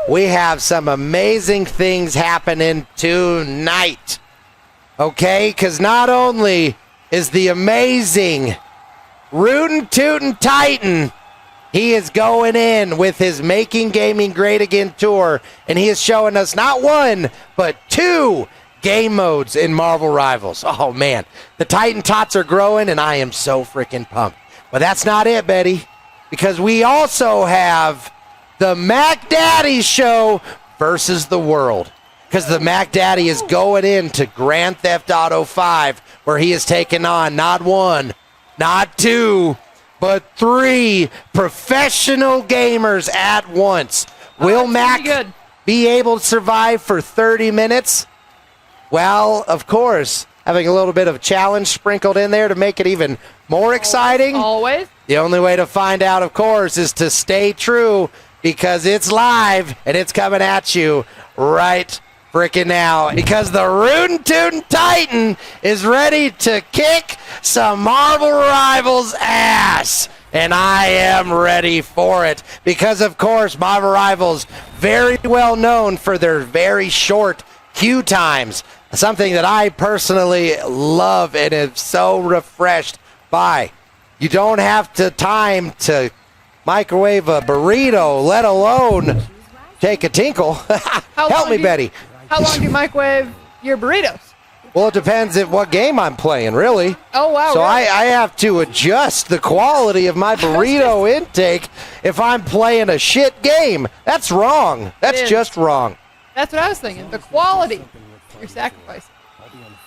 we have some amazing things happening tonight. Okay? Because not only is the amazing Rootin Tootin Titan, he is going in with his Making Gaming Great Again tour, and he is showing us not one, but 2 game modes in Marvel Rivals. Oh, man. The Titan tots are growing, and I am so freaking pumped. But that's not it, Betty, because we also have the MacDaddyShow versus the world. Because the MacDaddy is going into Grand Theft Auto 5, where he is taking on not 1, not 2, but 3 professional gamers at once. Will Mac be able to survive for 30 minutes? Well, of course, having a little bit of challenge sprinkled in there to make it even more exciting. Always. The only way to find out, of course, is to stay true, because it's live and it's coming at you right freaking now. Because the Rootin Tootin Titan is ready to kick some Marvel Rivals ass. And I am ready for it. Because, of course, Marvel Rivals, very well known for their very short queue times. Something that I personally love and am so refreshed by. You don't have to time to microwave a burrito, let alone take a tinkle. Help me, Betty. How long do you microwave your burritos? Well, it depends on what game I'm playing, really. Oh, wow. So really? I have to adjust the quality of my burrito intake if I'm playing a shit game. That's wrong. That's just wrong. That's what I was thinking. The quality you're sacrificing.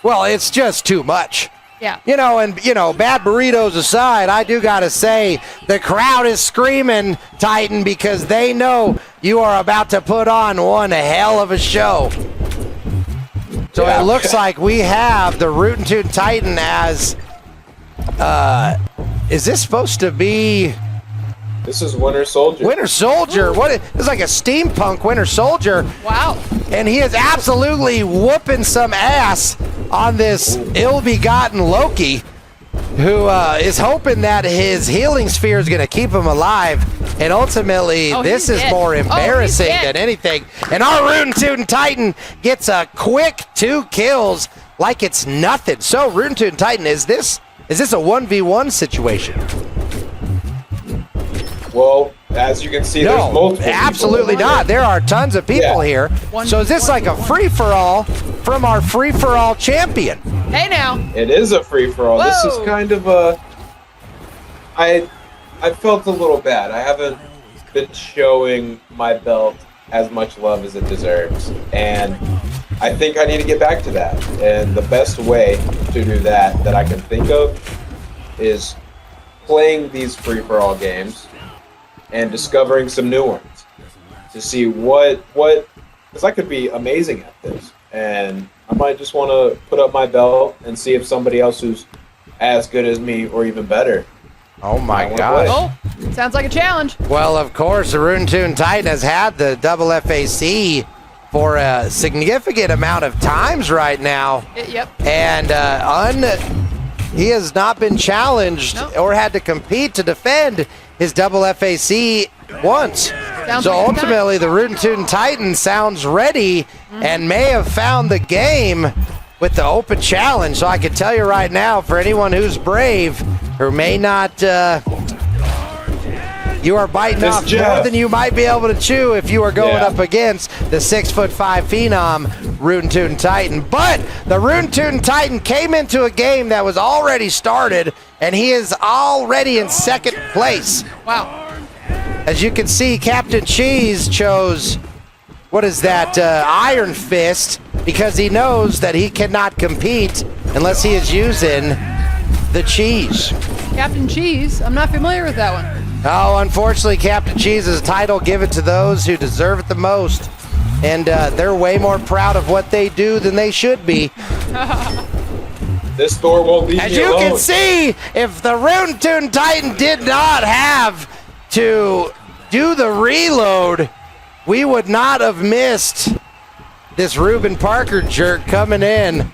Well, it's just too much. Yeah. Bad burritos aside, I do got to say the crowd is screaming, Titan, because they know you are about to put on one hell of a show. So it looks like we have the Rootin Tootin Titan as, is this supposed to be? This is Winter Soldier. Winter Soldier. It's like a steampunk Winter Soldier. Wow. And he is absolutely whooping some ass on this ill-begotten Loki, who is hoping that his healing sphere is going to keep him alive. And ultimately, this is more embarrassing than anything. And our Rootin Tootin Titan gets a quick 2 kills like it's nothing. So, Rootin Tootin Titan, is this a 1v1 situation? Well, as you can see, there's multiple absolutely people. not. There are tons of people here. So is this like a free-for-all from our free-for-all champion? Hey, now. It is a free-for-all. Whoa. This is kind of a... I felt a little bad. I haven't been showing my belt as much love as it deserves. And I think I need to get back to that. And the best way to do that I can think of is playing these free-for-all games and discovering some new ones to see what because I could be amazing at this, and I might just want to put up my belt and see if somebody else who's as good as me or even better. Oh my gosh. Oh, sounds like a challenge. Well, of course, the Rootin Tootin Titan has had the double FAC for a significant amount of times right now. Yep. And he has not been challenged or had to compete to defend his double FAC once. So ultimately, the Rootin Tootin Titan sounds ready and may have found the game with the open challenge. So I can tell you right now, for anyone who's brave, who may not, you are biting off more than you might be able to chew if you are going up against the 6'5" phenom Rootin Tootin Titan. But the Rootin Tootin Titan came into a game that was already started, and he is already in second place. Wow. As you can see, Captain Cheese chose, what is that, Iron Fist, because he knows that he cannot compete unless he is using the cheese. Captain Cheese? I'm not familiar with that one. Oh, unfortunately, Captain Cheese's title given to those who deserve it the most. And they're way more proud of what they do than they should be. This store won't leave me alone. As you can see, if the Rootin Tootin Titan did not have to do the reload, we would not have missed this Ruben Parker jerk coming in.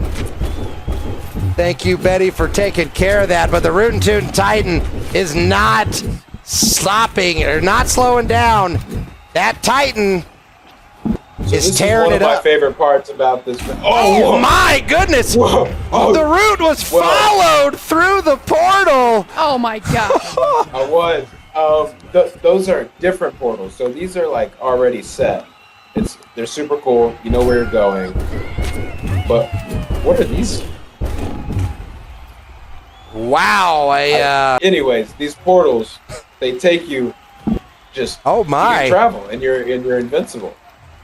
Thank you, Betty, for taking care of that. But the Rootin Tootin Titan is not stopping or not slowing down. That Titan is this tearing is it one of my up. favorite parts about this. Oh whoa. my goodness! Whoa. Oh, The root was Whoa. followed through the portal. Oh my god. I was. Those are different portals. So these are like already set. They're super cool. You know where you're going. But what are these? Wow! Anyways, these portals, they take you just. Oh You my! can travel, and you're invincible.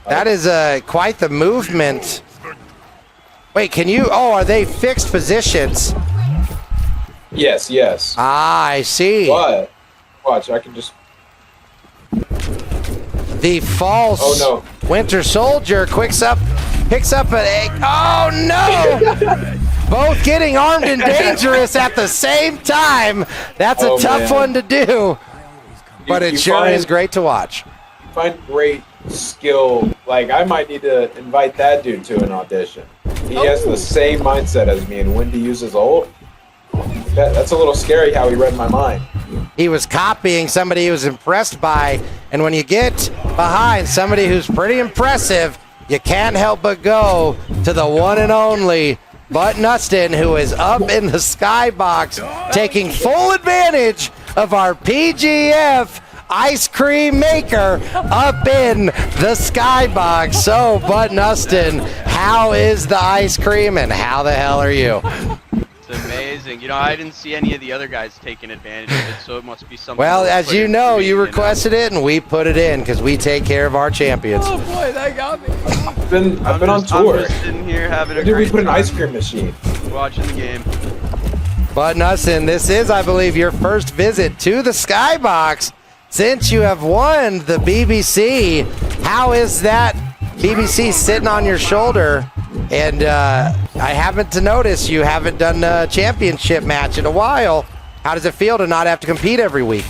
That is quite the movement. Wait, can you? Oh, are they fixed positions? Yes. Ah, I see. But watch, I can just. The false Oh, Winter Soldier picks up an egg. Oh no! Both getting armed and dangerous at the same time. That's a Oh, tough man. one to do. But it you sure is great to watch. find great skill. Like, I might need to invite that dude to an audition. He has the same mindset as me, and when to use his ult. That's a little scary how he read my mind. He was copying somebody he was impressed by, and when you get behind somebody who's pretty impressive, you can't help but go to the one and only Button Ustin, who is up in the skybox, taking full advantage of our PGF ice cream maker up in the skybox. So, Button Ustin, how is the ice cream, and how the hell are you? It's amazing. You know, I didn't see any of the other guys taking advantage of it, so it must be something. Well, that was as put you in know, for me, you requested it, and we put it in because we take care of our champions. Oh boy, that got me. I've been on tour. I'm just sitting here having a Where did we great put an time, ice cream machine? watching the game. Button Ustin, this is, I believe, your first visit to the skybox since you have won the BBC. How is that BBC sitting on your shoulder? And I happen to notice you haven't done a championship match in a while. How does it feel to not have to compete every week?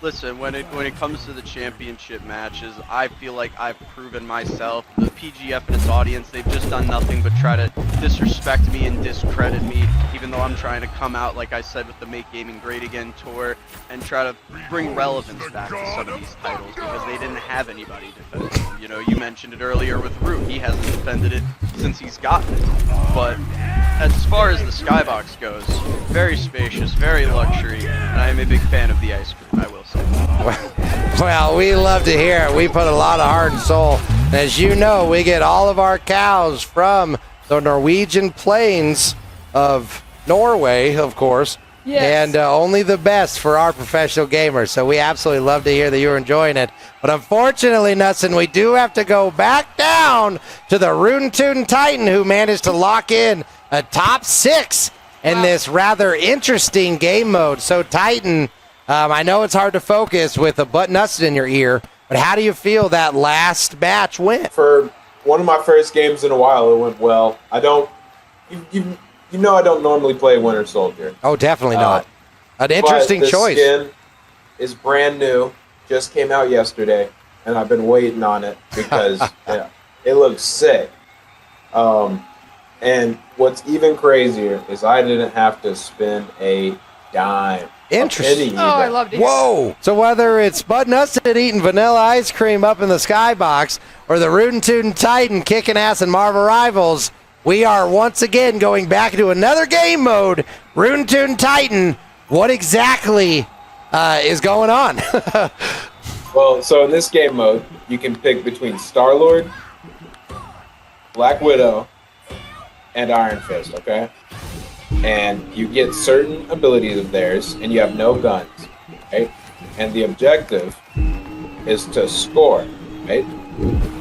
Listen, when it comes to the championship matches, I feel like I've proven myself. The PGF and its audience, they've just done nothing but try to disrespect me and discredit me, even though I'm trying to come out, like I said, with the Make Gaming Great Again tour and try to bring relevance back to some of these titles because they didn't have anybody defend them. You know, you mentioned it earlier with Root. He hasn't defended it since he's gotten it. But as far as the skybox goes, very spacious, very luxury, and I am a big fan of the ice cream, I will say. Well, we love to hear it. We put a lot of heart and soul. As you know, we get all of our cows from the Norwegian plains of Norway, of course. Yes. And only the best for our professional gamers. So we absolutely love to hear that you're enjoying it. But unfortunately, Nutson, we do have to go back down to the Rootin Tootin Titan, who managed to lock in a top 6 in this rather interesting game mode. So Titan, I know it's hard to focus with a Button Ustin in your ear, but how do you feel that last match went? For one of my first games in a while, it went well. I don't. You know, I don't normally play Winter Soldier. Oh, definitely not. An interesting but the choice. Skin is brand new. Just came out yesterday, and I've been waiting on it because it looks sick. And what's even crazier is I didn't have to spend a dime. Interesting. Oh, I love to hear Whoa! So whether it's Button Ustin eating vanilla ice cream up in the skybox or the Rootin Tootin Titan kicking ass in Marvel Rivals, we are once again going back to another game mode. Rootin Tootin Titan, what exactly is going on? Well, so in this game mode, you can pick between Star-Lord, Black Widow, and Iron Fist, okay? And you get certain abilities of theirs, and you have no guns, right? And the objective is to score, right?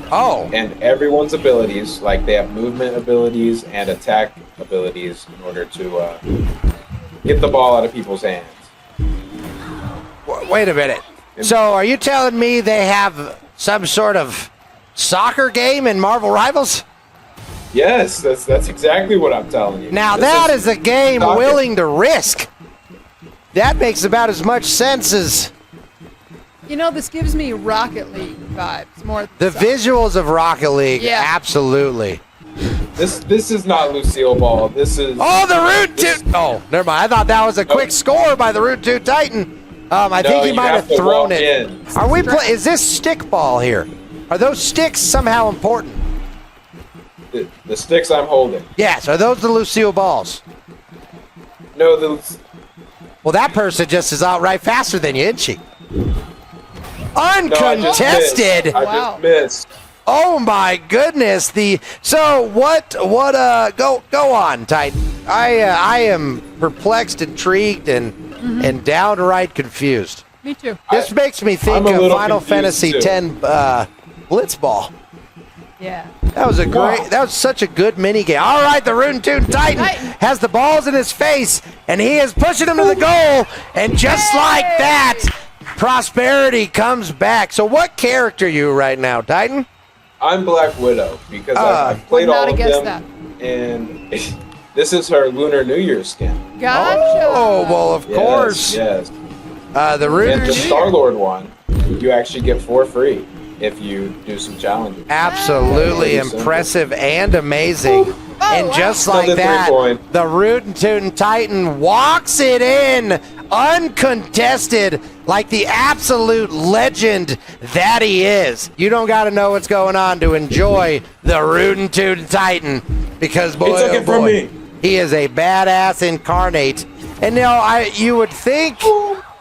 Oh. And everyone's abilities, like they have movement abilities and attack abilities in order to get the ball out of people's hands. Wait a minute. So are you telling me they have some sort of soccer game in Marvel Rivals? Yes, that's exactly what I'm telling you. Now This that is a game soccer. willing to risk. That makes about as much sense as You know, this gives me Rocket League vibes more. the visuals of Rocket League. Yeah. Absolutely. This is not Lucille Ball. This is Oh, the Root Toot. Oh, never mind. I thought that was a quick score by the Root Toot Titan. I think he you might have to thrown walk it. in. Are we? Is this stick ball here? Are those sticks somehow important? The sticks I'm holding. Yes. Are those the Lucille balls? No, Well, that person just is outright faster than you, isn't she? no, Uncontested. I Wow. just missed. Oh my goodness! So what? Go on, Titan. I am perplexed, intrigued, and downright confused. Me too. This makes me think I'm a of little Final confused, Fantasy too. X Blitzball. Yeah. That was Wow. that was such a good mini game. All right, the Rootin Tootin Titan has the balls in his face, and he is pushing him to the goal, and just like that, prosperity comes back. So what character are you right now, Titan? I'm Black Widow because I've played Would not all of have them, guessed and this is her Lunar New Year skin. Gotcha. Oh, well, of course. Yes. The Rootin And the Star-Lord one, you actually get for free if you do some challenges. Absolutely Very simple. impressive and amazing. And wow. just like Another that, 3-point. the Rootin Tootin Titan walks it in uncontested like the absolute legend that he is. You don't got to know what's going on to enjoy the Rootin Tootin Titan because, boy, He took oh it from boy, me. he is a badass incarnate. And you would think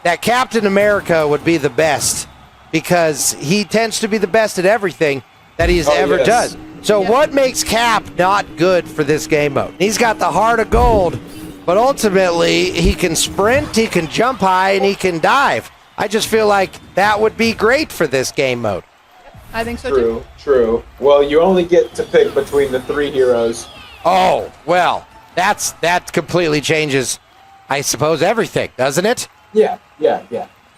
that Captain America would be the best because he tends to be the best at everything that he's ever yes. done. So what makes Cap not good for this game mode? He's got the heart of gold, but ultimately he can sprint, he can jump high, and he can dive. I just feel like that would be great for this game mode. I think so too. True. Well, you only get to pick between the 3 heroes. Oh, well, that completely changes, I suppose, everything, doesn't it? Yeah.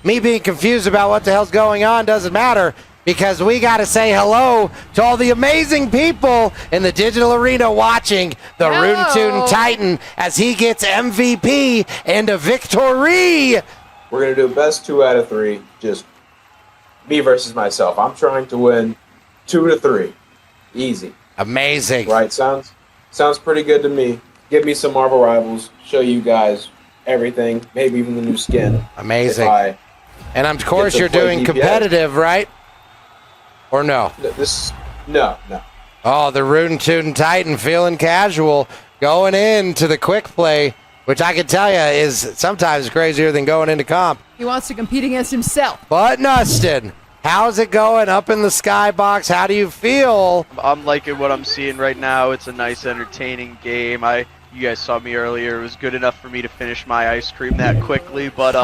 Me being confused about what the hell's going on doesn't matter because we got to say hello to all the amazing people in the digital arena watching the Hello. Rootin Tootin Titan as he gets MVP and a victory. We're going to do best 2 out of 3. Just me versus myself. I'm trying to win 2 to 3. Easy. Amazing. Right? Sounds pretty good to me. Give me some Marvel Rivals. Show you guys everything. Maybe even the new skin. Amazing. If And of course to you're play doing DPS. competitive, right? Or no? No. Oh, the Rootin Tootin Titan feeling casual, going into the quick play, which I can tell you is sometimes crazier than going into comp. He wants to compete against himself. But Nustin, how's it going up in the skybox? How do you feel? I'm liking what I'm seeing right now. It's a nice, entertaining game. You guys saw me earlier. It was good enough for me to finish my ice cream that quickly. But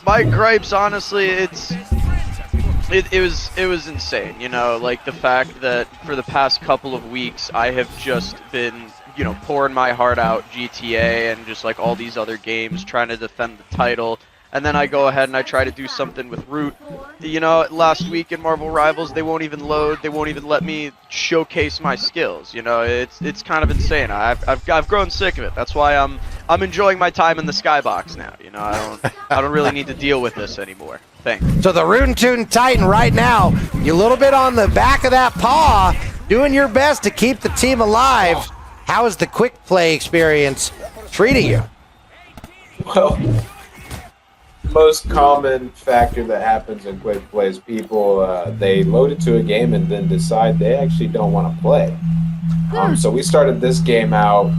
my gripes, honestly, it was insane. You know, like the fact that for the past couple of weeks I have just been, pouring my heart out GTA and just like all these other games, trying to defend the title. And then I go ahead and I try to do something with Root. Last week in Marvel Rivals, they won't even load. They won't even let me showcase my skills. It's kind of insane. I've grown sick of it. That's why I'm enjoying my time in the skybox now. I don't really need to deal with this anymore. Thanks. So the Rootin Tootin Titan right now, you a little bit on the back of that paw, doing your best to keep the team alive. How is the quick play experience treating you? Well, most common factor that happens in quick plays, people they load it to a game and then decide they actually don't want to play. So we started this game out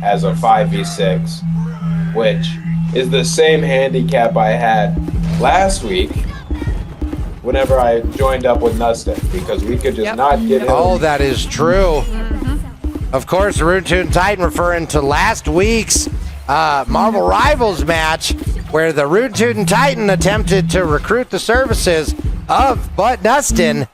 as a 5v6, which is the same handicap I had last week whenever I joined up with Nustin, because we could just not get him. Oh, that is true. Of course, the Rootin Tootin Titan referring to last week's Marvel Rivals match where the Rootin Tootin Titan attempted to recruit the services of Butt Nustin,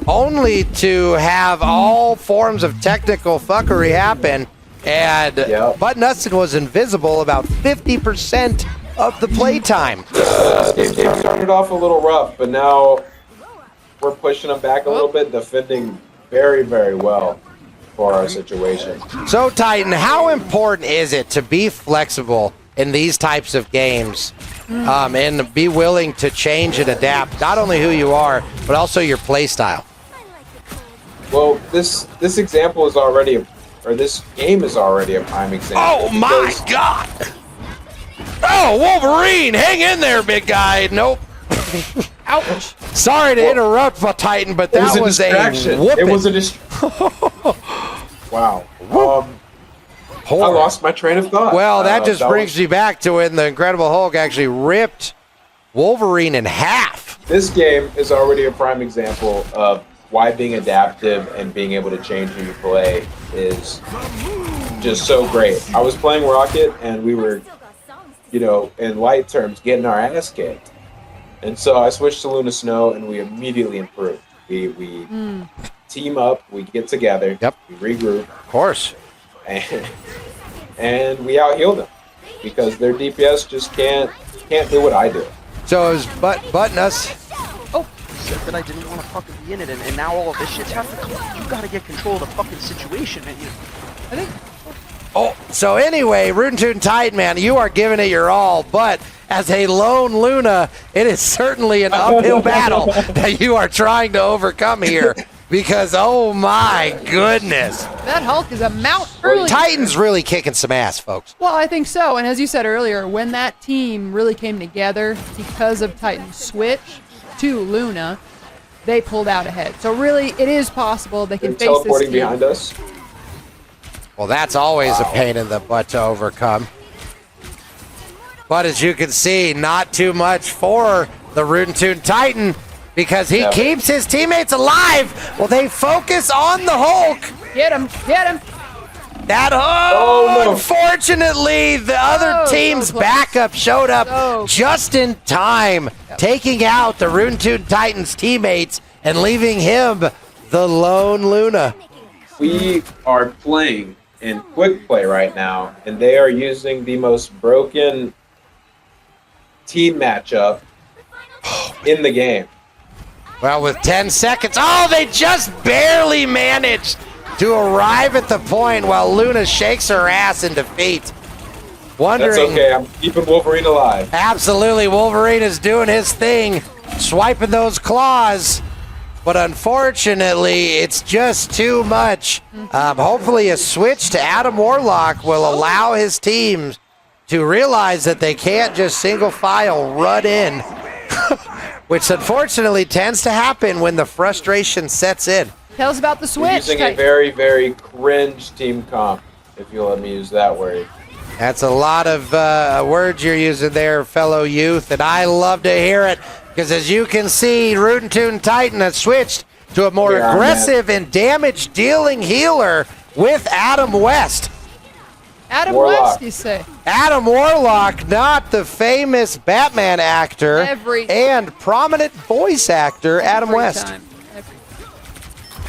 only to have all forms of technical fuckery happen, and Butt Nustin was invisible about 50% of the playtime. This game started off a little rough, but now we're pushing them back a little bit, defending very, very well for our situation. So, Titan, how important is it to be flexible in these types of games and be willing to change and adapt, not only who you are, but also your play style? Well, this example is already, this game is already a prime example. Oh, my God! Oh, Wolverine, hang in there, big guy. Nope. Ouch. Sorry to interrupt, Titan, but that was a distraction. whooping. It was a distraction. Wow. I lost my train of thought. Well, that just brings me back to when the Incredible Hulk actually ripped Wolverine in half. This game is already a prime example of why being adaptive and being able to change who you play is just so great. I was playing Rocket, and we were, in light terms, getting our ass kicked. And so I switched to Luna Snow, and we immediately improved. We team up, we get together, we regroup. Of course. And we out-healed them because their DPS just can't do what I do. So it was button us. Oh, said that I didn't want to fucking be in it, and now all of this shit's happening. You gotta get control of the fucking situation, man. I think. Oh, so anyway, Rootin Tootin Titan, man, you are giving it your all, but as a lone Luna, it is certainly an uphill battle that you are trying to overcome here. Because, oh my goodness. That Hulk is a mount early. Titan's really kicking some ass, folks. Well, I think so. And as you said earlier, when that team really came together because of Titan's switch to Luna, they pulled out ahead. So really, it is possible they can face this teleporting team. behind us. Well, that's always a pain in the butt to overcome. But as you can see, not too much for the Rootin Tootin Titan because he keeps his teammates alive while they focus on the Hulk. Get him! Get him! That no. Unfortunately, the other team's backup showed up just in time, taking out the Rootin Tootin Titan's teammates and leaving him the lone Luna. We are playing in quick play right now, and they are using the most broken team matchup in the game. Well, with 10 seconds, they just barely managed to arrive at the point while Luna shakes her ass in defeat. Wondering, that's okay, I'm keeping Wolverine alive. Absolutely, Wolverine is doing his thing, swiping those claws. But unfortunately, it's just too much. Hopefully a switch to Adam Warlock will allow his team to realize that they can't just single file run in, which unfortunately tends to happen when the frustration sets in. Tell us about the switch. We're using a very, very cringe team comp, if you'll let me use that word. That's a lot of words you're using there, fellow youth, and I love to hear it. Because as you can see, Rootin Tootin Titan has switched to a more aggressive and damage-dealing healer with Adam West. Adam Warlock. West, you say? Adam Warlock, not the famous Batman actor and prominent voice actor, Adam West.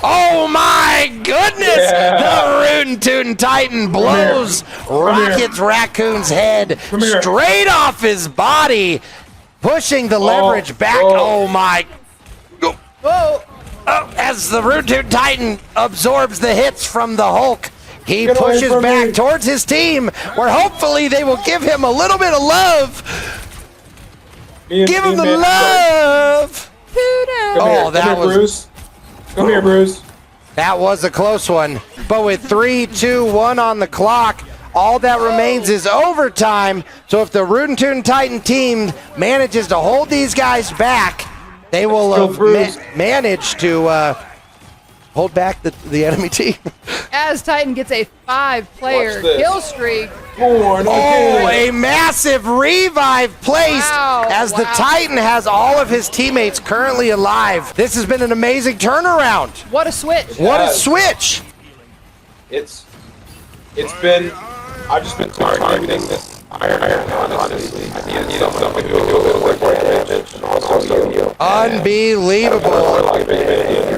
Oh my goodness! The Rootin Tootin Titan blows Rocket's Raccoon's head straight off his body, pushing the leverage back. Oh my. Whoa! As the Rootin Tootin Titan absorbs the hits from the Hulk, he pushes back towards his team, where hopefully they will give him a little bit of love. Give him the love! That was... Bruce. Come here, Bruce. That was a close one. But with 3, 2, 1 on the clock, all that remains is overtime. So if the Rootin Tootin Titan team manages to hold these guys back, they will manage to hold back the enemy team. As Titan gets a 5-player kill streak. A massive revive placed as the Titan has all of his teammates currently alive. This has been an amazing turnaround. What a switch. What a switch. It's been, I've just been targeting this Iron Man, honestly. I needed something to do a little bit more damage and also heal. Unbelievable.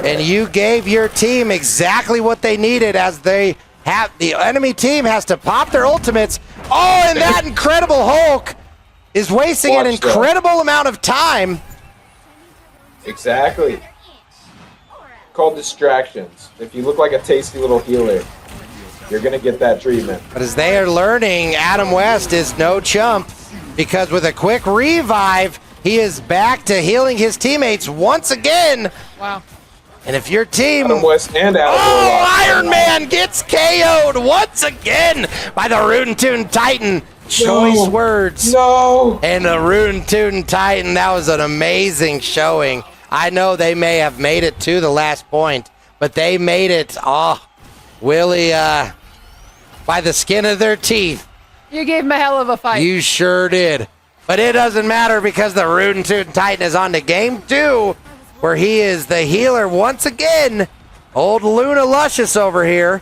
And you gave your team exactly what they needed as the enemy team has to pop their ultimates. And that incredible Hulk is wasting an incredible amount of time. Exactly. Called distractions. If you look like a tasty little healer, you're going to get that treatment. But as they are learning, Adam West is no chump because with a quick revive, he is back to healing his teammates once again. Wow. And if your team... Adam West and Adam Iron Man gets KO'd once again by the Rootin Tootin Titan. choice words. No. And the Rootin Tootin Titan, that was an amazing showing. I know they may have made it to the last point, but they made it, Willie, by the skin of their teeth. You gave him a hell of a fight. You sure did. But it doesn't matter because the Rootin Tootin Titan is on to game 2, where he is the healer once again. Old Luna Luscious over here,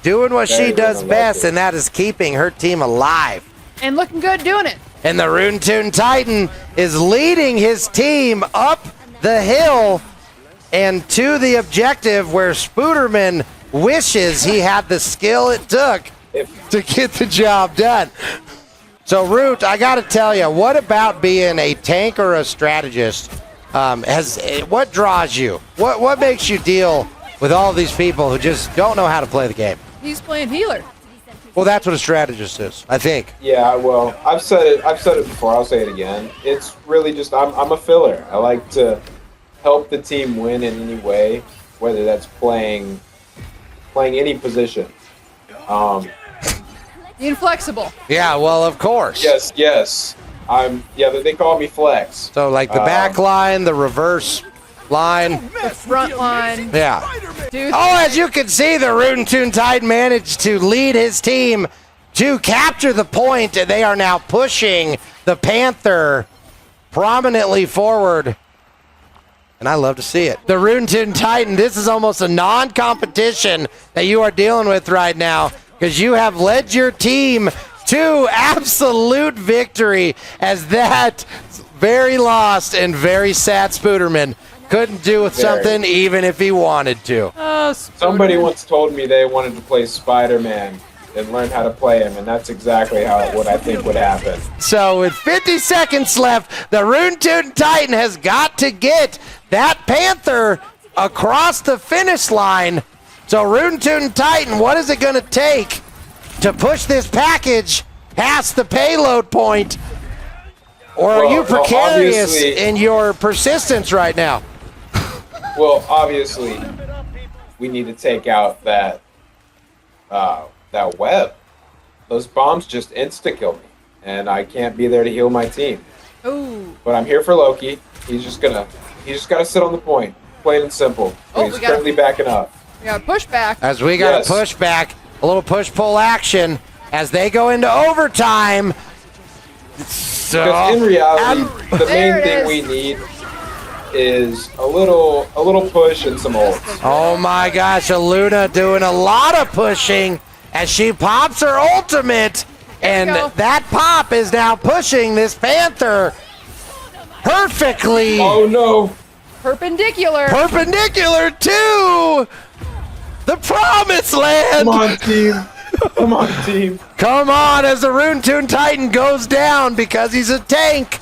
doing what she does best, and that is keeping her team alive. And looking good doing it. And the Rootin Tootin Titan is leading his team up the hill and to the objective where Spooderman wishes he had the skill it took to get the job done. So, Root, I got to tell you, what about being a tank or a strategist? What draws you? What makes you deal with all these people who just don't know how to play the game? He's playing healer. Well, that's what a strategist is, I think. Yeah, well, I've said it before. I'll say it again. It's really just I'm a filler. I like to help the team win in any way, whether that's playing any position. Inflexible. Yeah, well, of course. Yes. They call me Flex. So, like the back line, the reverse line. The front line. Yeah. Dude. As you can see, the Rootin Tootin Titan managed to lead his team to capture the point, and they are now pushing the Panther prominently forward. And I love to see it. The Rootin Tootin Titan, this is almost a non-competition that you are dealing with right now, because you have led your team to absolute victory, as that very lost and very sad Spooderman couldn't do with something even if he wanted to. Oh, Somebody once told me they wanted to play Spider-Man and learn how to play him, and that's exactly what I think would happen. So with 50 seconds left, the Rootin Tootin Titan has got to get that Panther across the finish line. So Rootin Tootin Titan, what is it going to take to push this package past the payload point? Or are you precarious in your persistence right now? Well, obviously, we need to take out that web. Those bombs just insta-kill me, and I can't be there to heal my team. Ooh. But I'm here for Loki. He's just got to sit on the point, plain and simple. He's currently backing up. We got a pushback. As we got a pushback, a little push-pull action as they go into overtime. So, because in reality, the main thing we need is a little push and some ults. Oh my gosh, Luna doing a lot of pushing as she pops her ultimate, and that pop is now pushing this Panther perfectly. Oh no. Perpendicular to the promised land. Come on, team. Come on, team. Come on, as the Rootin Tootin Titan goes down because he's a tank.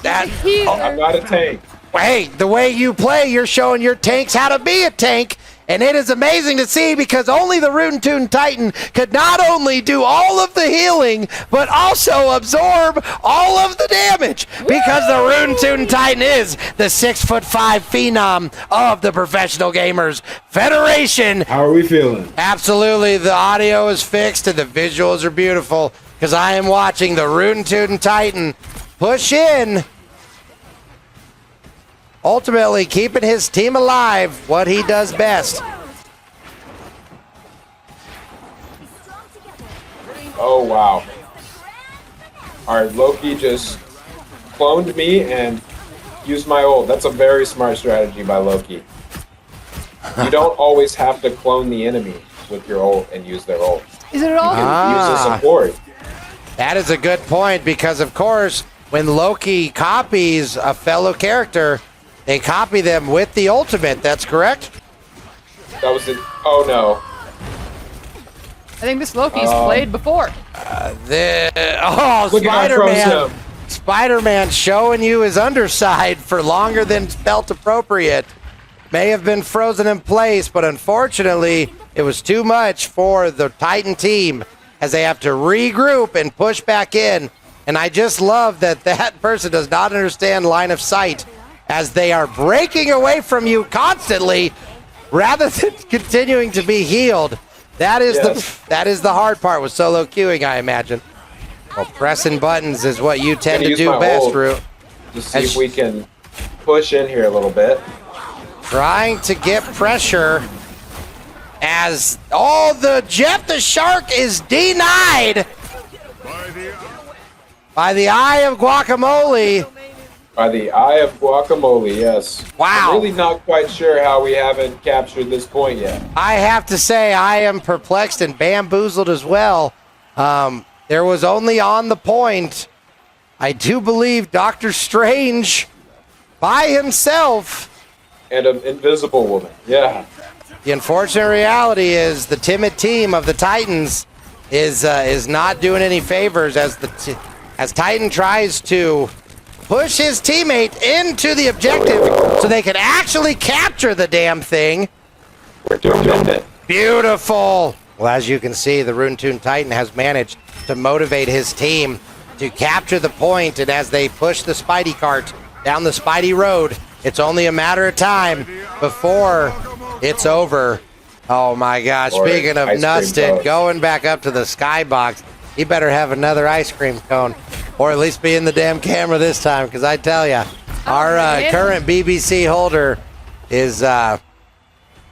I'm not a tank. Hey, the way you play, you're showing your tanks how to be a tank, and it is amazing to see because only the Rootin Tootin Titan could not only do all of the healing, but also absorb all of the damage because the Rootin Tootin Titan is the 6'5" phenom of the Professional Gamers Federation. How are we feeling? Absolutely, the audio is fixed and the visuals are beautiful because I am watching the Rootin Tootin Titan push in, ultimately keeping his team alive, what he does best. Oh, wow. All right, Loki just cloned me and used my ult. That's a very smart strategy by Loki. You don't always have to clone the enemy with your ult and use their ult. Is it at all? You can use the support. That is a good point because, of course, when Loki copies a fellow character, they copy them with the ultimate. That's correct? That was it. Oh, no. I think this Loki's played before. Spider-Man. Spider-Man showing you his underside for longer than felt appropriate. May have been frozen in place, but unfortunately, it was too much for the Titan team as they have to regroup and push back in. And I just love that that person does not understand line of sight as they are breaking away from you constantly rather than continuing to be healed. That is the hard part with solo queuing, I imagine. Well, pressing buttons is what you tend Gonna to use do my best, ult Root. to see if we can push in here a little bit. Trying to get pressure as the Jeff the Shark is denied by the eye of guacamole. By the eye of guacamole, yes. Wow. I'm really not quite sure how we haven't captured this point yet. I have to say I am perplexed and bamboozled as well. There was only on the point, I do believe, Dr. Strange by himself. And an invisible woman, yeah. The unfortunate reality is the timid team of the Titans is not doing any favors as Titan tries to push his teammate into the objective so they can actually capture the damn thing. We're doing it. Beautiful. Well, as you can see, the Rootin Tootin Titan has managed to motivate his team to capture the point, and as they push the Spidey cart down the Spidey road, it's only a matter of time before it's over. Oh my gosh, speaking of Nustin, going back up to the skybox, he better have another ice cream cone, or at least be in the damn camera this time, because I tell you, our current BBC holder is,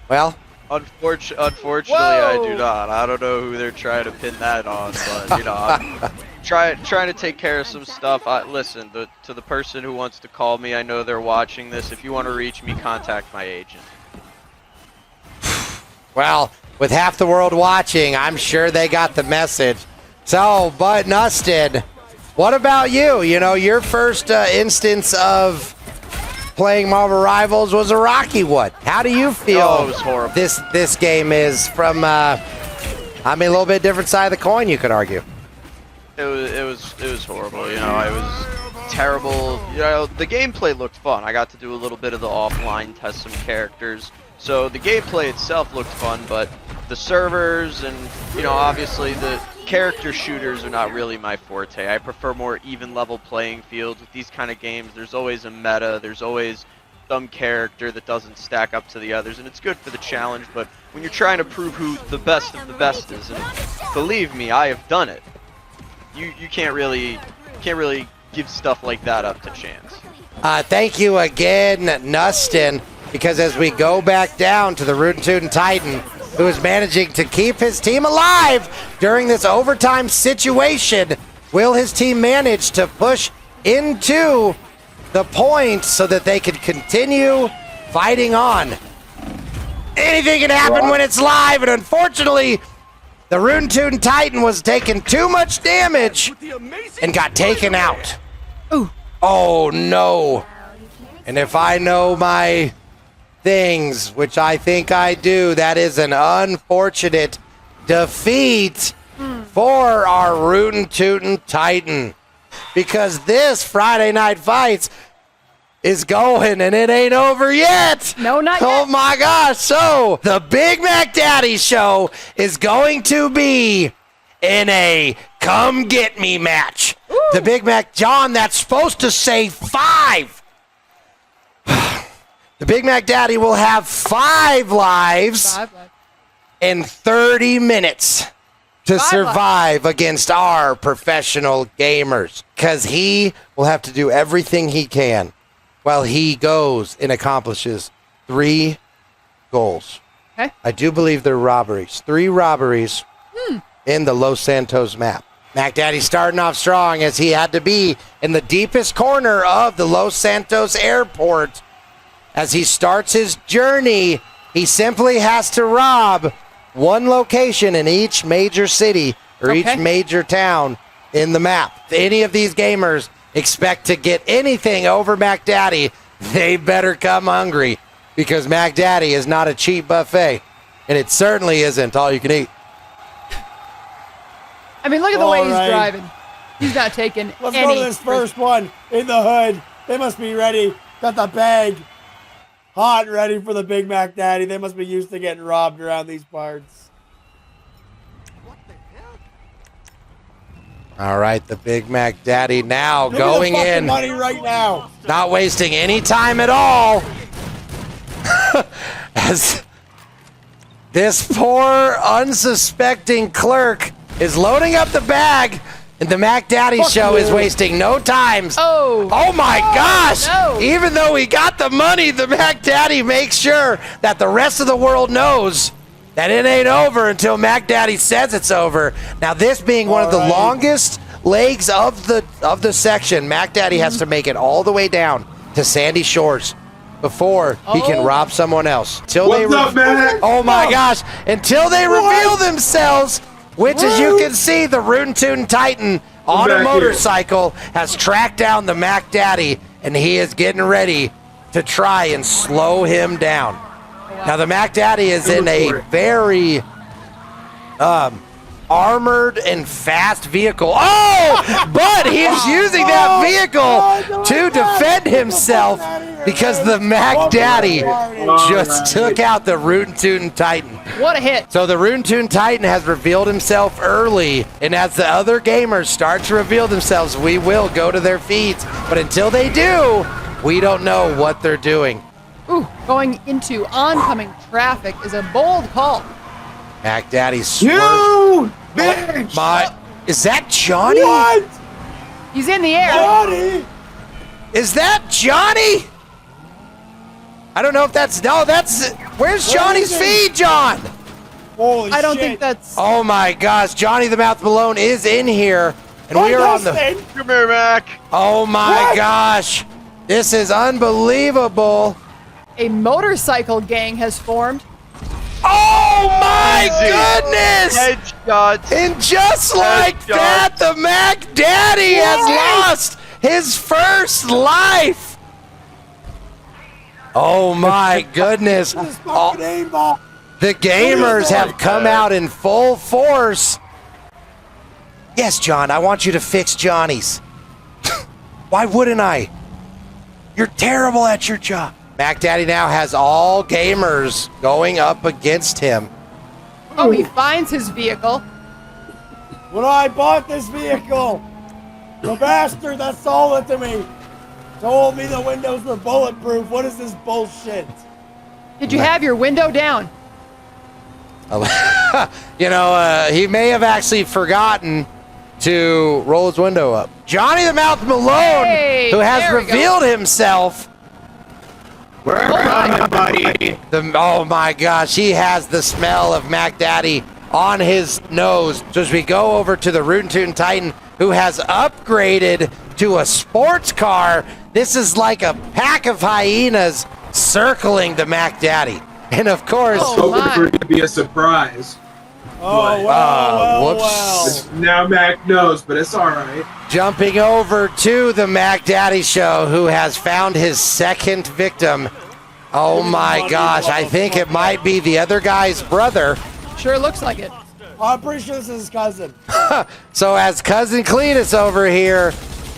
well... Unfortunately, I do not. I don't know who they're trying to pin that on, but, you know, I'm trying to take care of some stuff. Listen, to the person who wants to call me, I know they're watching this. If you want to reach me, contact my agent. Well, with half the world watching, I'm sure they got the message. So, but Nustin, what about you? You know, your first instance of playing Marvel Rivals was a rocky one. How do you feel it was horrible. This game is from, I mean, a little bit different side of the coin, you could argue. It was horrible. You know, it was terrible. You know, the gameplay looked fun. I got to do a little bit of the offline, test some characters. So the gameplay itself looked fun, but the servers and, you know, obviously the character shooters are not really my forte. I prefer more even level playing fields. With these kind of games, there's always a meta, there's always some character that doesn't stack up to the others, and it's good for the challenge, but when you're trying to prove who the best of the best is, and believe me, I have done it, you can't really give stuff like that up to chance. Thank you again, Nustin, because as we go back down to the Rootin Tootin Titan, who is managing to keep his team alive during this overtime situation, will his team manage to push into the point so that they can continue fighting on? Anything can happen when it's live, and unfortunately, the Rootin Tootin Titan was taking too much damage and got taken out. Ooh. Oh no. And if I know my things, which I think I do, that is an unfortunate defeat for our Rootin Tootin Titan, because this Friday Night Fights is going and it ain't over yet. No, not yet. Oh my gosh. So the Big Mac Daddy Show is going to be in a come get me match. Ooh. The Big Mac John, that's supposed to say 5. The Big Mac Daddy will have 5 lives in 30 minutes to survive against our professional gamers, because he will have to do everything he can while he goes and accomplishes 3 goals. Okay. I do believe they're robberies. 3 robberies in the Los Santos map. Mac Daddy starting off strong as he had to be in the deepest corner of the Los Santos airport. As he starts his journey, he simply has to rob 1 location in each major city or each major town in the map. If any of these gamers expect to get anything over Mac Daddy, they better come hungry, because Mac Daddy is not a cheap buffet, and it certainly isn't all you can eat. I mean, look at the way he's driving. He's not taking Let's any go to this first one in the hood. They must be ready. Got the bag hot ready for the Big Mac Daddy. They must be used to getting robbed around these parts. All right, the Big Mac Daddy now Give going me the fucking in, money right now. not wasting any time at all. As this poor, unsuspecting clerk is loading up the bag And the MacDaddy Show is wasting no time. Oh. Oh my gosh! No. Even though we got the money, the MacDaddy makes sure that the rest of the world knows that it ain't over until MacDaddy says it's over. Now, this being one of the longest legs of the section, MacDaddy has to make it all the way down to Sandy Shores before he can rob someone else. What's up, man? Oh my gosh! Until they reveal themselves, which, as you can see, the Rootin Tootin Titan on a motorcycle has tracked down the MacDaddy, and he is getting ready to try and slow him down. Now, the MacDaddy is in a very armored and fast vehicle. Oh! But he is using that vehicle to defend himself because the MacDaddy just took out the Rootin Tootin Titan. What a hit. So the Rootin Tootin Titan has revealed himself early, and as the other gamers start to reveal themselves, we will go to their feeds. But until they do, we don't know what they're doing. Ooh, going into oncoming traffic is a bold call. MacDaddy You bitch! Is that Johnny? What? He's in the air. Johnny? Is that Johnny? I don't know if that's where's Johnny's feed, John? Holy I don't shit. think that's. Oh my gosh, Johnny the Mouth Malone is in here, and we are on the. Come here, Mac. Oh my What? gosh, this is unbelievable. A motorcycle gang has formed. Oh my Easy. goodness! Headshot. And just like Headshot. that, the MacDaddy has lost his first life. Oh my goodness. This fucking aimbot. The gamers have come out in full force. Yes, John, I want you to fix Johnny's. Why wouldn't I? You're terrible at your job. MacDaddy now has all gamers going up against him. Oh, he finds his vehicle. When I bought this vehicle, the bastard that sold it to me told me the windows were bulletproof. What is this bullshit? Did you have your window down? He may have actually forgotten to roll his window up. Johnny the Mouth Malone, Hey, who has there we go. revealed himself. We're coming, buddy. Oh my gosh, he has the smell of MacDaddy on his nose. So as we go over to the Rootin Tootin Titan, who has upgraded to a sports car, this is like a pack of hyenas circling the MacDaddy. And of course, Oh, my. Hoping for it to be a surprise. Oh, wow. whoops. Now Mac knows, but it's all right. Jumping over to the MacDaddy Show, who has found his second victim. Oh my gosh, I think it might be the other guy's brother. Sure looks like it. I'm pretty sure this is his cousin. So as cousin Cletus over here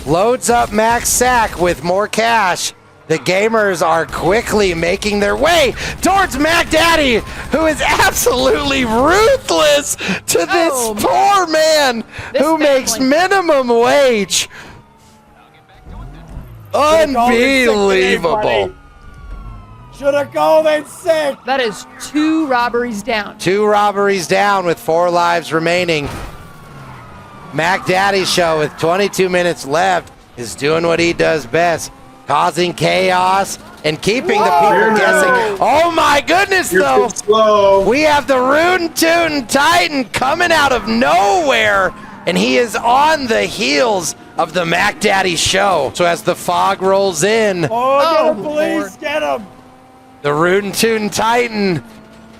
loads up Mac's sack with more cash, the gamers are quickly making their way towards MacDaddy, who is absolutely ruthless to this Oh, poor man This who makes family. minimum wage. Unbelievable. Should have called in sick. That is 2 robberies down. 2 robberies down with 4 lives remaining. MacDaddy Show with 22 minutes left is doing what he does best, causing chaos and keeping the people Whoa. guessing. Oh my goodness, You're though. too slow. We have the Rootin Tootin Titan coming out of nowhere, and he is on the heels of the MacDaddy Show. So as the fog rolls in, Get Oh, him, police. Lord. Get him. the Rootin Tootin Titan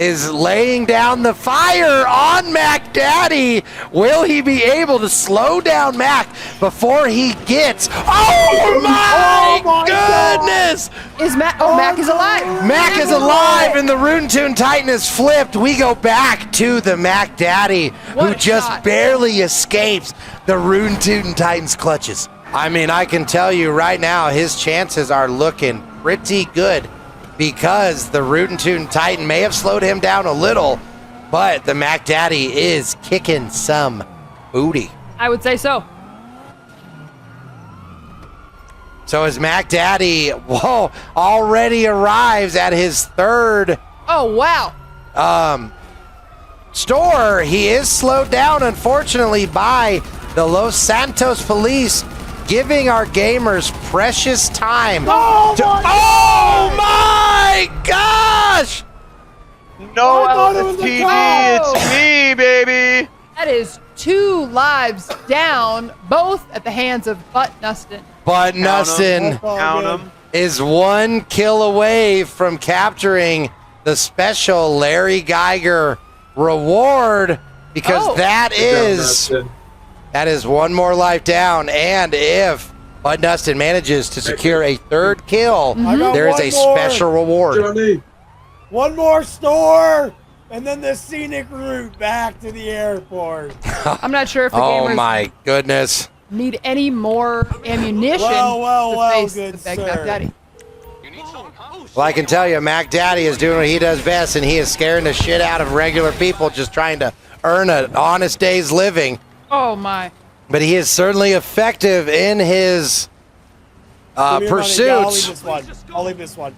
is laying down the fire on MacDaddy. Will he be able to slow down Mac before he gets... Oh my goodness! Is Mac? Oh, Mac is alive. Mac is alive and the Rootin Tootin Titan is flipped. We go back to the MacDaddy, What who a just shot. barely escapes the Rootin Tootin Titan's clutches. I mean, I can tell you right now, his chances are looking pretty good, because the Rootin Tootin Titan may have slowed him down a little, but the MacDaddy is kicking some booty. I would say so. So as MacDaddy, already arrives at his third Oh, wow. store, he is slowed down, unfortunately, by The Los Santos police giving our gamers precious time. Oh, oh my gosh! No I thought it was a LSPD, goal. it's me, baby. That is 2 lives down, both at the hands of Butt Nustin. But Nustin Count them. is 1 kill away from capturing the special Larry Geiger reward, because that is 1 more life down. And if Bud Nustin manages to secure a 3rd kill, there is a special reward. Johnny. 1 more store, and then the scenic route back to the airport. I'm not sure if the Oh gamers my goodness. need any more ammunition Well, to face good the Big sir. Mac Daddy. Well, I can tell you, Mac Daddy is doing what he does best, and he is scaring the shit out of regular people just trying to earn an honest day's living. Oh my. But he is certainly effective in his Give me your money. Yeah, pursuits. I'll leave this one.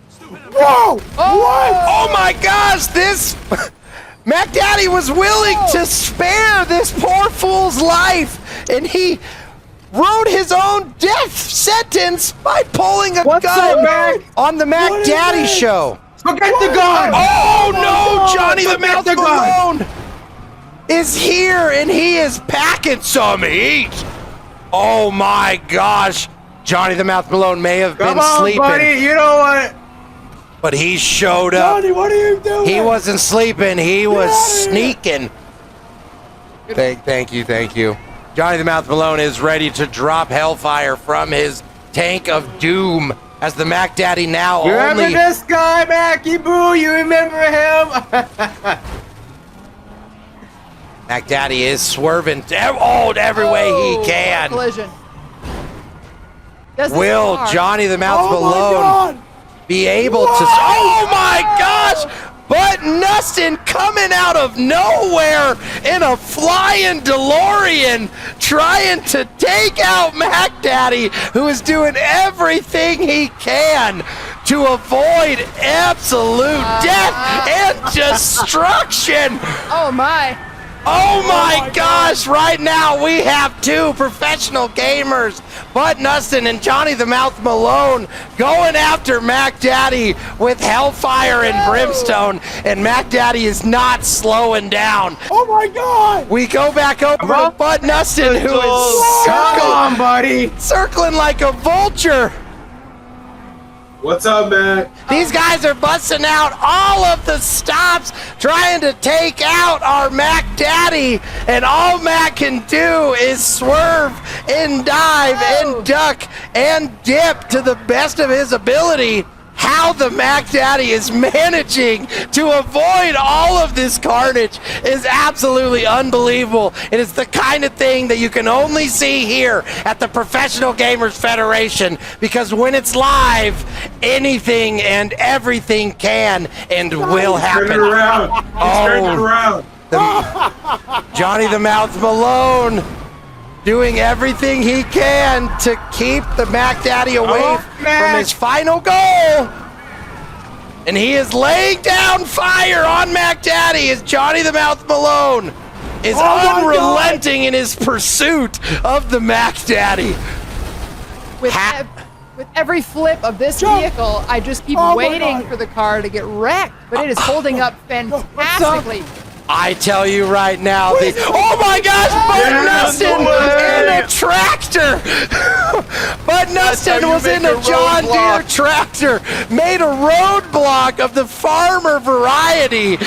Whoa! Oh my gosh, this Mac Daddy was willing to spare this poor fool's life, and he wrote his own death sentence by pulling a gun up, Mac? on the Mac What is Daddy this? show. Forget the gun! Oh no, Johnny the Forget Mouth the gun! Malone is here, and he is packing some heat. Oh my gosh, Johnny the Mouth Malone may have been Come on, sleeping, buddy. You know what? but he showed up. Johnny, what are you doing? He wasn't sleeping. He was outta here. sneaking. Thank you. Johnny the Mouth Malone is ready to drop hellfire from his tank of doom as the Mac Daddy now You remember only... this guy, Mackie Boo? You remember him? Mac Daddy is swerving every way he can. Collision. Does this Will hard. Johnny the Mouth Oh my Malone God! be able to... Oh my gosh! But Nustin coming out of nowhere in a flying DeLorean trying to take out Mac Daddy, who is doing everything he can to avoid absolute death and destruction. Oh my. Oh my gosh, right now we have 2 professional gamers, Bud Nustin and Johnny the Mouth Malone, going after Mac Daddy with hellfire and brimstone, and Mac Daddy is not slowing down. Oh my God! We go back over to Bud Nustin, who is Come on, buddy. circling like a vulture. What's up, Mac? These guys are busting out all of the stops, trying to take out our Mac Daddy, and all Mac can do is swerve and dive and duck and dip to the best of his ability. How the Mac Daddy is managing to avoid all of this carnage is absolutely unbelievable. It is the kind of thing that you can only see here at the Professional Gamers Federation, because when it's live, anything and everything can and will Turn it happen. around. Turn it around. Johnny the Mouth Malone doing everything he can to keep the Mac Daddy away from his final goal. And he is laying down fire on Mac Daddy as Johnny the Mouth Malone is my unrelenting in his pursuit of the Mac Daddy. With, with every flip of this vehicle, I just keep Oh my waiting God. for the car to get wrecked, but it is holding up fantastically. I tell you right now, oh my gosh, Bud Nustin in a tractor. Bud Nustin was in a John Deere tractor, made a roadblock of the farmer variety.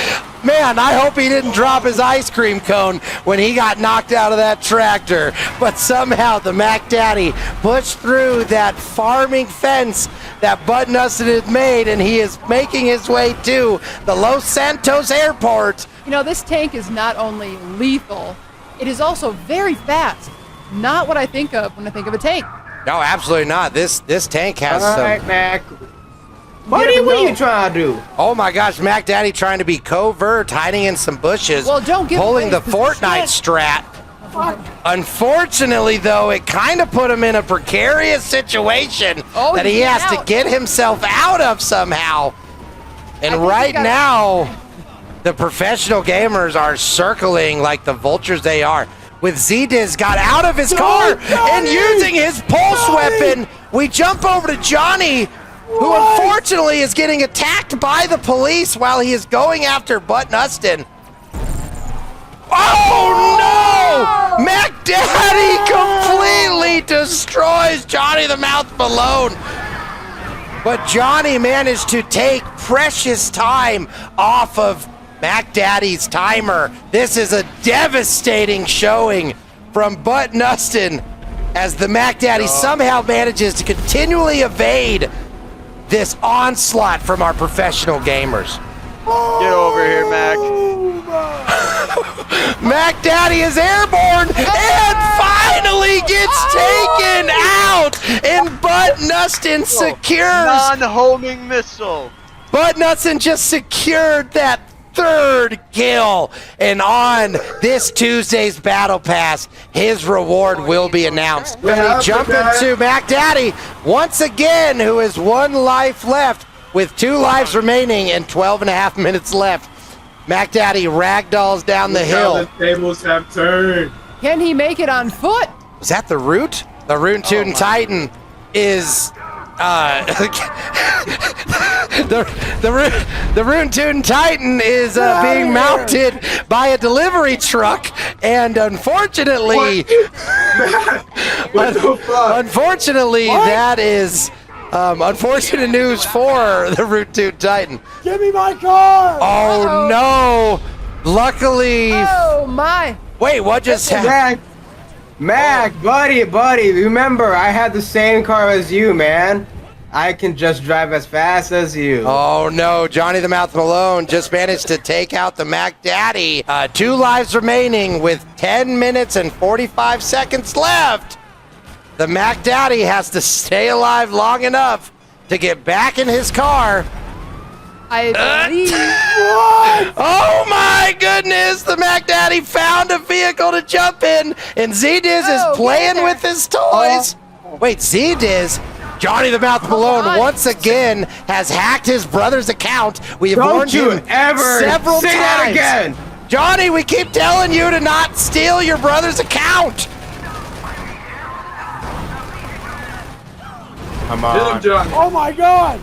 Man, I hope he didn't drop his ice cream cone when he got knocked out of that tractor. But somehow the Mac Daddy pushed through that farming fence that Bud Nustin had made, and he is making his way to the Los Santos airport. You know, this tank is not only lethal, it is also very fast. Not what I think of when I think of a tank. No, absolutely not. This tank has All some... right, Mac. Buddy, what are you trying to do? Oh my gosh, Mac Daddy trying to be covert, hiding in some bushes. Well, don't give pulling away the his Fortnite strat. Unfortunately, though, it kind of put him in a precarious situation that he has to get himself out of somehow. And right now, the professional gamers are circling like the vultures they are. with Z-Diz got out of his car and using his pulse weapon. We jump over to Johnny, who unfortunately is getting attacked by the police while he is going after Button Ustin. Oh no! MacDaddy completely destroys Johnny the Mouth Malone. But Johnny managed to take precious time off of MacDaddy's timer. This is a devastating showing from Button Ustin as the MacDaddy somehow manages to continually evade this onslaught from our professional gamers. Get over here, Mac. MacDaddy is airborne and finally gets taken out, and Button Ustin secures. Non-homing missile. Button Ustin just secured that third kill, and on this Tuesday's Battle Pass, his reward will be announced. We jump into MacDaddy once again, who has 1 life left with 2 lives remaining and 12 and a half minutes left. MacDaddy ragdolls down the hill. The tables have turned. Can he make it on foot? Is that the Root? The Rootin Tootin Titan is the Rootin Tootin Titan is being mounted by a delivery truck, and unfortunately, unfortunately, that is unfortunate news for the Rootin Tootin Titan. Give me my car! Oh no! Luckily, Oh my! wait, what just happened? Mac, buddy, remember, I had the same car as you, man. I can just drive as fast as you. Oh no, Johnny the Mouth Malone just managed to take out the MacDaddy. 2 lives remaining with 10 minutes and 45 seconds left. The MacDaddy has to stay alive long enough to get back in his car. I believe. Oh my goodness, the MacDaddy found a vehicle to jump in, and Z-Diz is playing with his toys. Wait, Z-Diz? Johnny the Mouth Malone once again has hacked his brother's account. We have warned you several say times. that again. Johnny, we keep telling you to not steal your brother's account. Come on. Oh my god!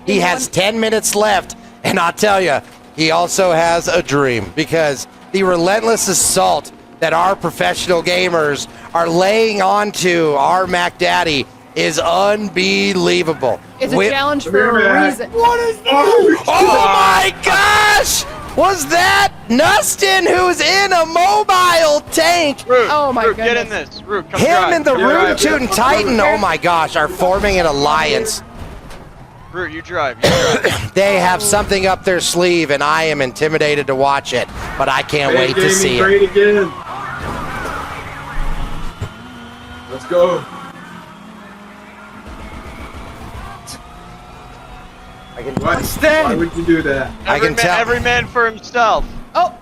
He has 10 minutes left, and I'll tell you, he also has a dream, because the relentless assault that our professional gamers are laying onto our MacDaddy is unbelievable. It's a challenge for a reason. What is this? Oh my gosh! Was that Nustin, who's in a mobile tank? Root, Oh my Root, get in goodness. this. Root, come Him drive. and the You drive. Rootin Tootin Titan, oh my gosh, are forming an alliance. Root, you drive. You drive. They have something up their sleeve, and I am intimidated to watch it, but I can't wait to see it. Great again. Let's go. Why would you do that? I can tell. Every man for himself. Oh,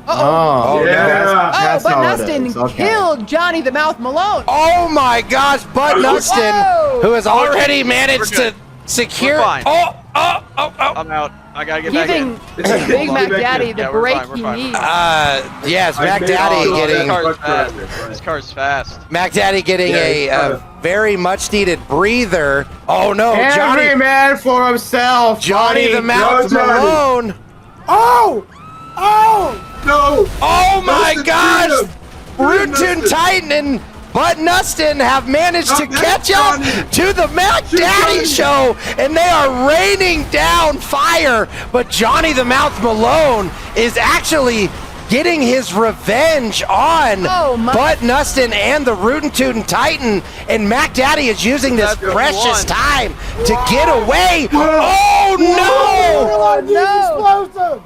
Oh, Yeah. that's but how it Nustin is. Okay. killed Johnny the Mouth Malone. Oh my gosh, Bud Nustin, Whoa. who has already managed We're good. to secure. We're fine. Oh. I'm out. I gotta get back Giving in. Big MacDaddy the Yeah, we're break fine, we're he fine. needs. Yes, I made MacDaddy all This getting that. car's fast. This car's fast. MacDaddy getting Yeah, a very much needed breather. Oh no, Every Johnny man for himself. Johnny the Mouth Johnny. Malone. Oh! Oh! No! Oh my Nustin, gosh! freedom! Rootin Freedom, Tootin Titan and Bud Nustin have managed to Not catch that up Johnny. to the MacDaddy Johnny. show, and they are raining down fire. But Johnny the Mouth Malone is actually getting his revenge on Oh, my. Bud Nustin and the Rootin Tootin Titan, and MacDaddy is using this That's the precious one. time to get away. Oh no! These explosives!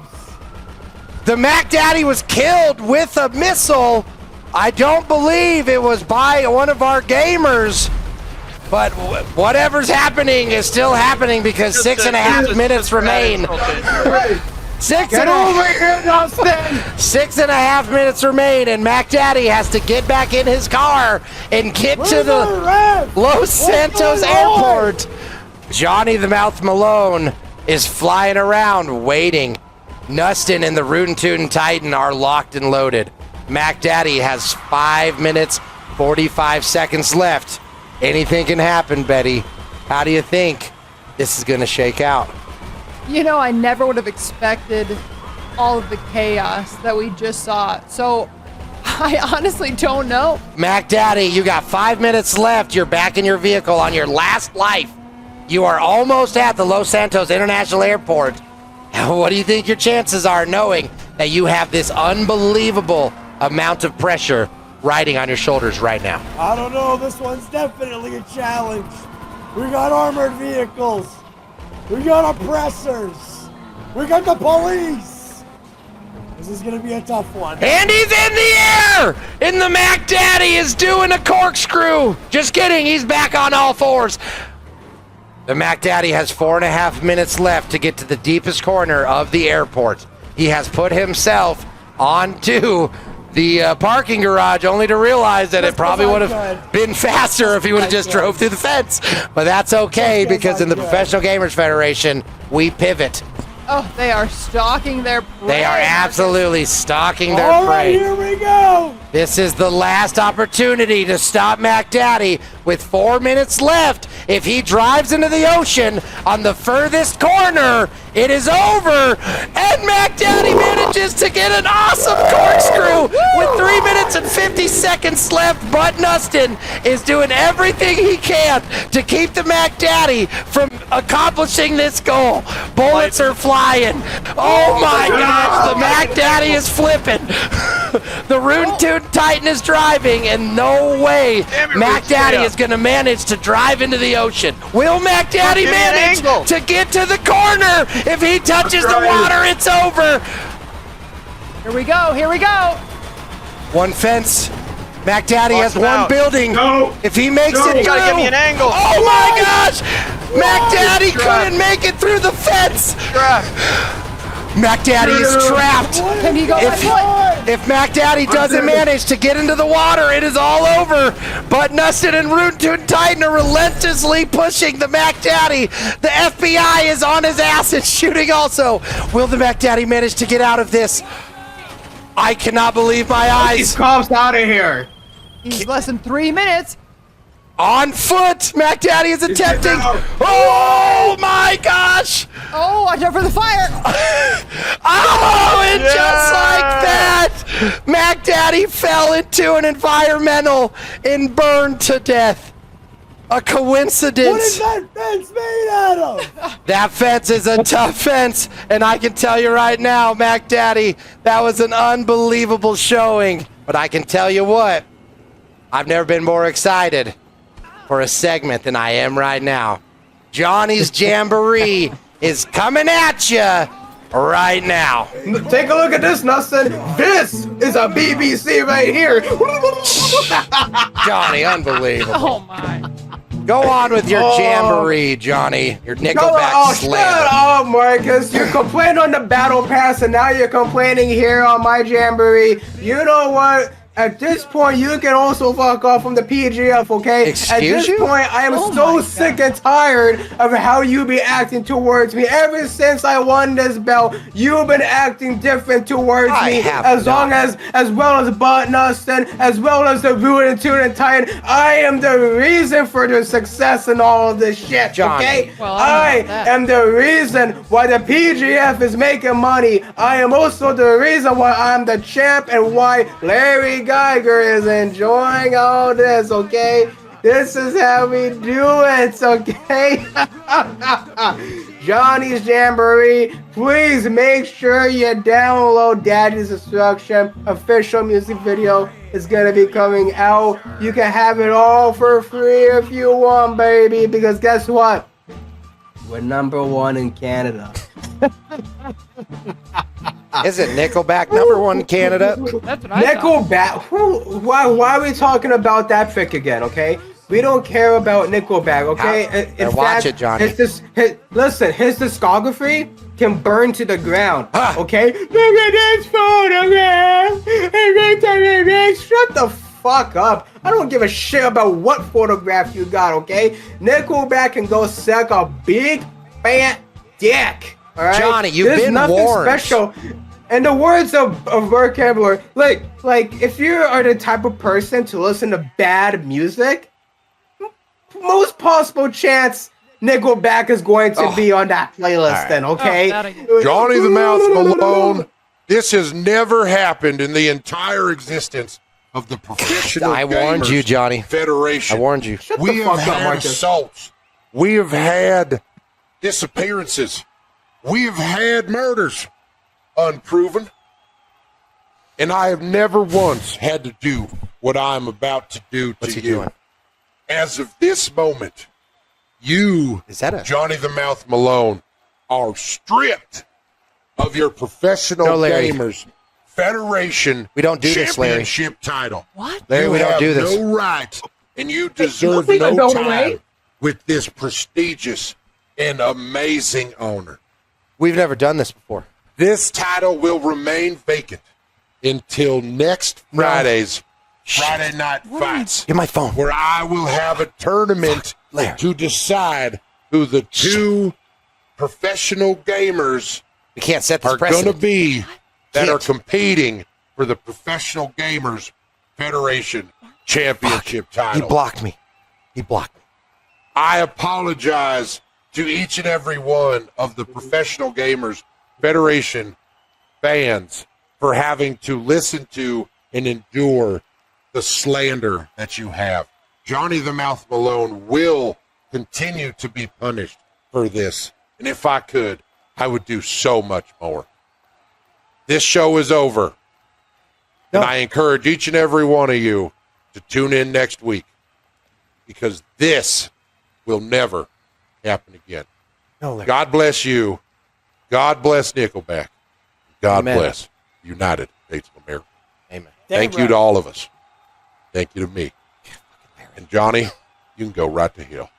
The MacDaddy was killed with a missile. I don't believe it was by one of our gamers, but whatever's happening is still happening because 6.5 minutes remain. Six and a half minutes remain, and MacDaddy has to get back in his car and get to the Los Santos Airport. Johnny the Mouth Malone is flying around waiting. Nustin and the Rootin Tootin Titan are locked and loaded. MacDaddy has 5 minutes, 45 seconds left. Anything can happen, Betty. How do you think this is going to shake out? You know, I never would have expected all of the chaos that we just saw. So I honestly don't know. MacDaddy, you got 5 minutes left. You're back in your vehicle on your last life. You are almost at the Los Santos International Airport. What do you think your chances are knowing that you have this unbelievable amount of pressure riding on your shoulders right now? I don't know. This one's definitely a challenge. We got armored vehicles. We got oppressors. We got the police. This is going to be a tough one. And he's in the air! And the MacDaddy is doing a corkscrew. Just kidding. He's back on all fours. The MacDaddy has 4.5 minutes left to get to the deepest corner of the airport. He has put himself onto the parking garage only to realize that it probably would have been faster if he would have just drove through the fence. But that's okay because in the Professional Gamers Federation, we pivot. Oh, they are stalking their prey. They are absolutely stalking their All right, prey. here we go. This is the last opportunity to stop MacDaddy with 4 minutes left. If he drives into the ocean on the furthest corner, it is over. And MacDaddy manages to get an awesome corkscrew with 3 minutes and 50 seconds left. But Nustin is doing everything he can to keep the MacDaddy from accomplishing this goal. Bullets are flying. Oh my gosh, the MacDaddy is flipping. The Rootin Tootin Titan is driving, and no way MacDaddy is going to manage to drive into the ocean. Will MacDaddy manage to get to the corner? If he touches the water, it's over. Here we go. Here we go. One fence. MacDaddy has him one out. building. No. If he makes it You through, gotta give me an angle. oh my gosh! MacDaddy couldn't make it through the fence. MacDaddy is trapped. Can he go by foot? If MacDaddy doesn't manage to get into the water, it is all over. But Nustin and Rootin Tootin Titan are relentlessly pushing the MacDaddy. The FBI is on his ass and shooting also. Will the MacDaddy manage to get out of this? I cannot believe my These eyes. cops out of here. He's less than 3 minutes. On foot, MacDaddy is attempting. Oh my gosh! Oh, watch out for the fire. Oh, and just like that, MacDaddy fell into an environmental and burned to death. A coincidence. What is that fence made out of? That fence is a tough fence, and I can tell you right now, MacDaddy, that was an unbelievable showing. But I can tell you what, I've never been more excited for a segment than I am right now. Johnny's Jamboree is coming at you right now. Take a look at this, Nustin. This is a BBC right here. Johnny, unbelievable. Oh my. Go on with your Jamboree, Johnny. Your Nickelback Shut slander. up, Marcus. You complained on the battle pass, and now you're complaining here on my Jamboree. You know what? At this point, you can also fuck off from the PGF, okay? Excuse At this you? point, I am Oh so my sick and tired of how you be acting towards me. Ever since I won this belt, you've been acting different towards I me. have As not. long as well as Butt Nustin, as well as the Rootin Tootin Titan, I am the reason for the success and all of this shit, Johnny. okay? Well, I I don't know about that. am the reason why the PGF is making money. I am also the reason why I'm the champ and why Larry Geiger is enjoying all this, okay? This is how we do it, okay? Johnny's Jamboree, please make sure you download Daddy's Destruction. Official music video is gonna be coming out. You can have it all for free if you want, baby, because guess what? We're #1 in Canada. Isn't Nickelback #1 in Canada? That's what I thought. Nickelback? Why are we talking about that pick again, okay? We don't care about Nickelback, okay? Now watch it, Johnny. Listen, his discography can burn to the ground, Ah. okay? Look at this photograph! Shut the fuck up. I don't give a shit about what photograph you got, okay? Nickelback can go suck a big, fat dick. All right, Johnny, you've There's been nothing warned. special. In the words of vocabulary, like if you are the type of person to listen to bad music, most possible chance Nickelback is going to be on that playlist. right. Then, okay? that again. Johnny the Mouth Malone, this has never happened in the entire existence of the Professional I warned Gamers you, Johnny. Federation. I warned you. We the have fuck up, had Marcus. assaults. We have had disappearances. We have had murders unproven. And I have never once had to do what I'm about to do What's to he you. doing? As of this moment, you, Is that a- Johnny the Mouth Malone, are stripped of your Professional No, Larry. Gamers Federation We don't do this, Larry. championship title. What? Larry, You we don't have do this. no right, and you deserve leave no it going time away? with this prestigious and amazing owner. We've never done this before. This title will remain vacant until next Friday's Friday Night Fights, Get my phone. where I will have a tournament Larry. to decide who the two professional gamers We can't set this are going to precedent. be that are Can't. competing for the Professional Gamers Federation Championship He title. blocked me. He blocked me. I apologize to each and every one of the Professional Gamers Federation fans for having to listen to and endure the slander that you have. Johnny the Mouth Malone will continue to be punished for this. And if I could, I would do so much more. This show is over. And I encourage each and every one of you to tune in next week, because this will never happen again. No, Larry. God bless you. God bless Nickelback. God Amen. bless United States of America. Amen. Thank you to all of us. Thank you to me. And Johnny, you can go right to hell.